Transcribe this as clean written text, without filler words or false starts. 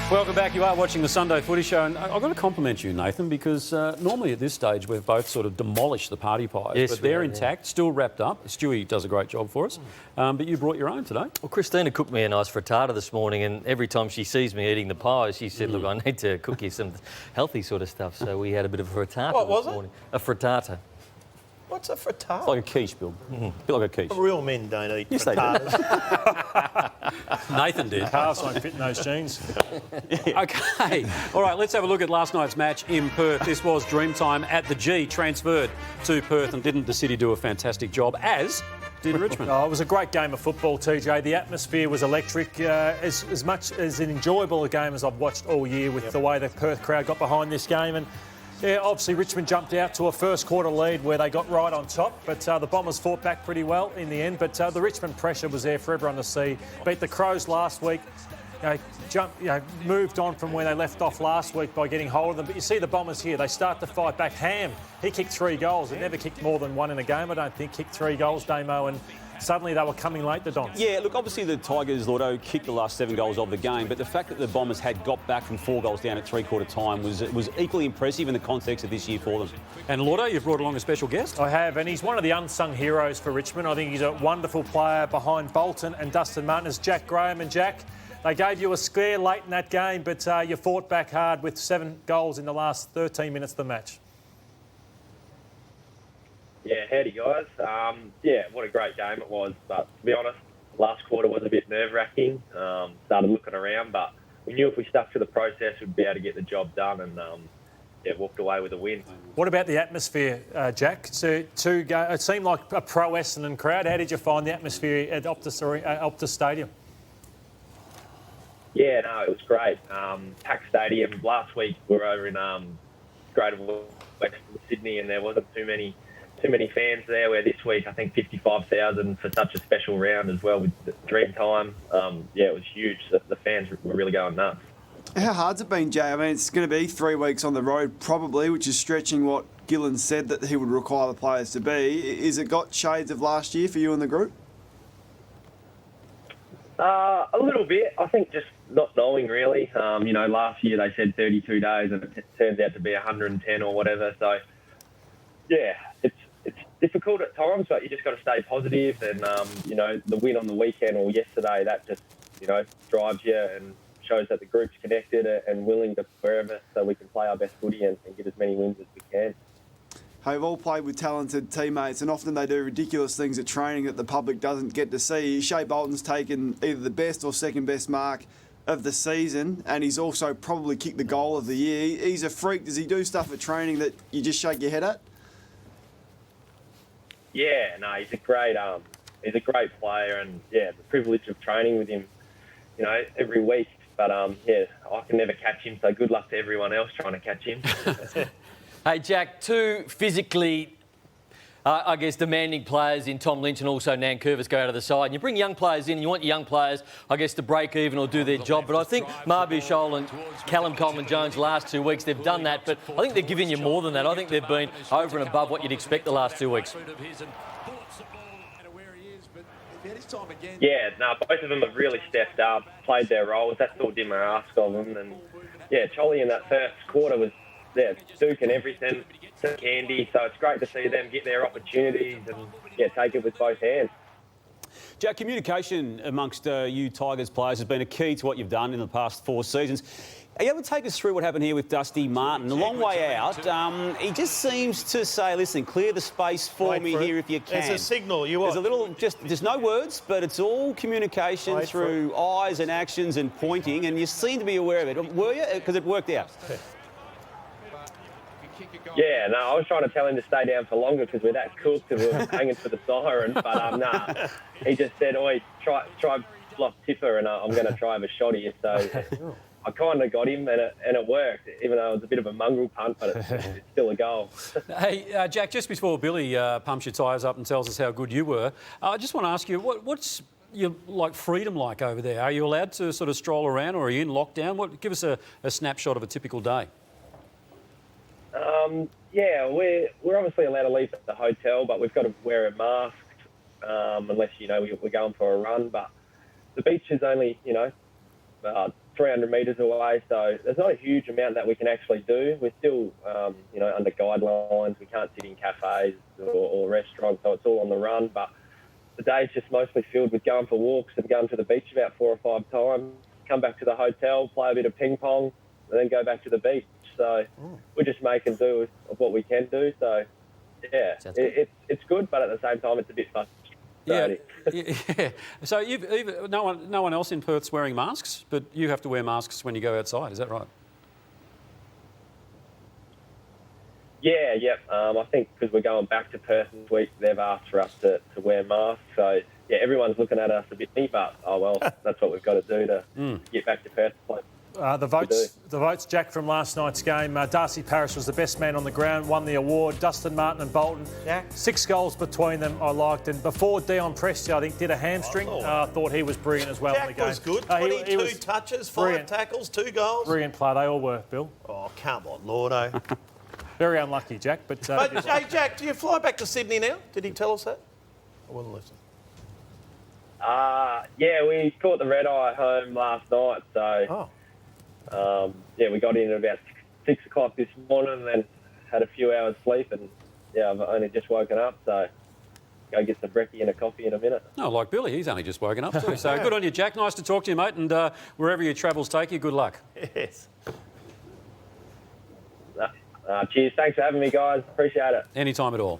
Welcome back. You are watching the Sunday Footy Show, and I've got to compliment you, Nathan, because normally at this stage we've both sort of demolished the party pies, Yes, but they're have, intact, still wrapped up. Stewie does a great job for us, but you brought your own today. Well, Christina cooked me a nice frittata this morning, and every time she sees me eating the pies, she said, look, I need to cook you some healthy sort of stuff. So we had a bit of a frittata What was this it? morning. A frittata. What's a frittata? It's like a quiche, Bill. A bit like a quiche. Real men don't eat Yes, they do. frittatas. Nathan did. Calves won't fit in those jeans. Okay. All right, let's have a look at last night's match in Perth. This was Dreamtime at the G, transferred to Perth, and didn't the City do a fantastic job, as did Richmond? Oh, it was a great game of football, TJ. The atmosphere was electric. As much as an enjoyable a game as I've watched all year with the way the Perth crowd got behind this game. And yeah, obviously Richmond jumped out to a first quarter lead where they got right on top, but the Bombers fought back pretty well in the end. But the Richmond pressure was there for everyone to see. Beat the Crows last week. Moved on from where they left off last week by getting hold of them. But you see the Bombers here, they start to fight back. Ham, he kicked 3 goals. They never kicked more than one in a game, I don't think. Kicked 3 goals, Damo, and suddenly they were coming late, the Dons. Yeah, look, obviously the Tigers, Lordo, kicked the last 7 goals of the game, but the fact that the Bombers had got back from 4 goals down at three-quarter time was equally impressive in the context of this year for them. And Lordo, you've brought along a special guest. I have, and he's one of the unsung heroes for Richmond. I think he's a wonderful player behind Bolton and Dustin Martin. It's Jack Graham. And Jack, they gave you a scare late in that game, but you fought back hard with 7 goals in the last 13 minutes of the match. Yeah, howdy guys. What a great game it was. But to be honest, last quarter was a bit nerve-wracking. Started looking around, but we knew if we stuck to the process, we'd be able to get the job done, and walked away with a win. What about the atmosphere, Jack? It seemed like a pro-Essendon crowd. How did you find the atmosphere at Optus Stadium? Yeah, no, it was great. Packed stadium. Last week we were over in Greater Western Sydney, and there wasn't too many fans there, where this week I think 55,000 for such a special round as well with Dreamtime. It was huge. The fans were really going nuts. How hard's it been, Jay? I mean, it's going to be 3 weeks on the road probably, which is stretching what Gillen said that he would require the players to be. Is it got shades of last year for you and the group? A little bit. I think just not knowing really. Last year they said 32 days and it turns out to be 110 or whatever. So, yeah, it's difficult at times, but you just got to stay positive. And, the win on the weekend or yesterday, that just, drives you and shows that the group's connected and willing to wherever so we can play our best footy and get as many wins as we can. Hey, we've all played with talented teammates, and often they do ridiculous things at training that the public doesn't get to see. Shea Bolton's taken either the best or second best mark of the season, and he's also probably kicked the goal of the year. He's a freak. Does he do stuff at training that you just shake your head at? Yeah, no, he's a great player, and the privilege of training with him, every week. But I can never catch him. So good luck to everyone else trying to catch him. Hey, Jack, 2 physically, demanding players in Tom Lynch and also Nan Curvis go out of the side. And you bring young players in, and you want your young players, to break even or do their job. But I think Marbu Shoal and Callum Coleman-Jones last 2 weeks, they've done that. But I think they're giving you more than that. I think they've been over and above what you'd expect the last 2 weeks. Yeah, no, both of them have really stepped up, played their roles. That's all Dimmer asked of them. And, Cholly in that first quarter was duking everything, candy. So it's great to see them get their opportunities and, take it with both hands. Jack, communication amongst you Tigers players has been a key to what you've done in the past 4 seasons. Are you able to take us through what happened here with Dusty Martin? A long way out, he just seems to say, listen, clear the space for me here if you can. There's a signal. There's a little, there's no words, but it's all communication through eyes and actions and pointing, and you seem to be aware of it. Were you? Because it worked out. Yeah, no, I was trying to tell him to stay down for longer because we're that cooked and we're hanging for the siren. But he just said, "Oi, try block Tipper, and I'm going to try a shotty." So I kind of got him, and it worked. Even though it was a bit of a mongrel punt, but it's still a goal. Hey, Jack, just before Billy pumps your tyres up and tells us how good you were, I just want to ask you, what's your freedom like over there? Are you allowed to sort of stroll around, or are you in lockdown? Give us a snapshot of a typical day. We're obviously allowed to leave the hotel, but we've got to wear a mask unless we're going for a run. But the beach is only 300 metres away, so there's not a huge amount that we can actually do. We're still, under guidelines. We can't sit in cafes or restaurants, so it's all on the run. But the day's just mostly filled with going for walks and going to the beach about 4 or 5 times, come back to the hotel, play a bit of ping pong, and then go back to the beach. So we're just making do with what we can do. So, yeah, it's good, but at the same time, it's a bit frustrating. Yeah. So no one else in Perth's wearing masks, but you have to wear masks when you go outside. Is that right? Yeah, yep. I think because we're going back to Perth this week, they've asked for us to wear masks. So, yeah, everyone's looking at us a bit funny, but, oh, well, that's what we've got to do to get back to Perth. The votes, Jack, from last night's game. Darcy Parish was the best man on the ground, won the award. Dustin Martin and Bolton, Jack? 6 goals between them. I liked, and before Dion Prestia, I think, did a hamstring. I thought he was brilliant as well in the Jack game. was good. He 22 was touches, 5 brilliant. tackles, 2 goals. Brilliant play. They all were, Bill. Oh, come on, Lordo. Very unlucky, Jack. But Hey, Jack, do you fly back to Sydney now? Did he tell us that? I wasn't listening. Yeah, we caught the red eye home last night, so we got in at about 6 o'clock this morning and then had a few hours sleep, and I've only just woken up, so go get some brekkie and a coffee in a minute. No, like Billy, he's only just woken up too. So good on you, Jack. Nice to talk to you, mate, and wherever your travels take you, good luck. Yes. Cheers, thanks for having me, guys. Appreciate it. Anytime at all.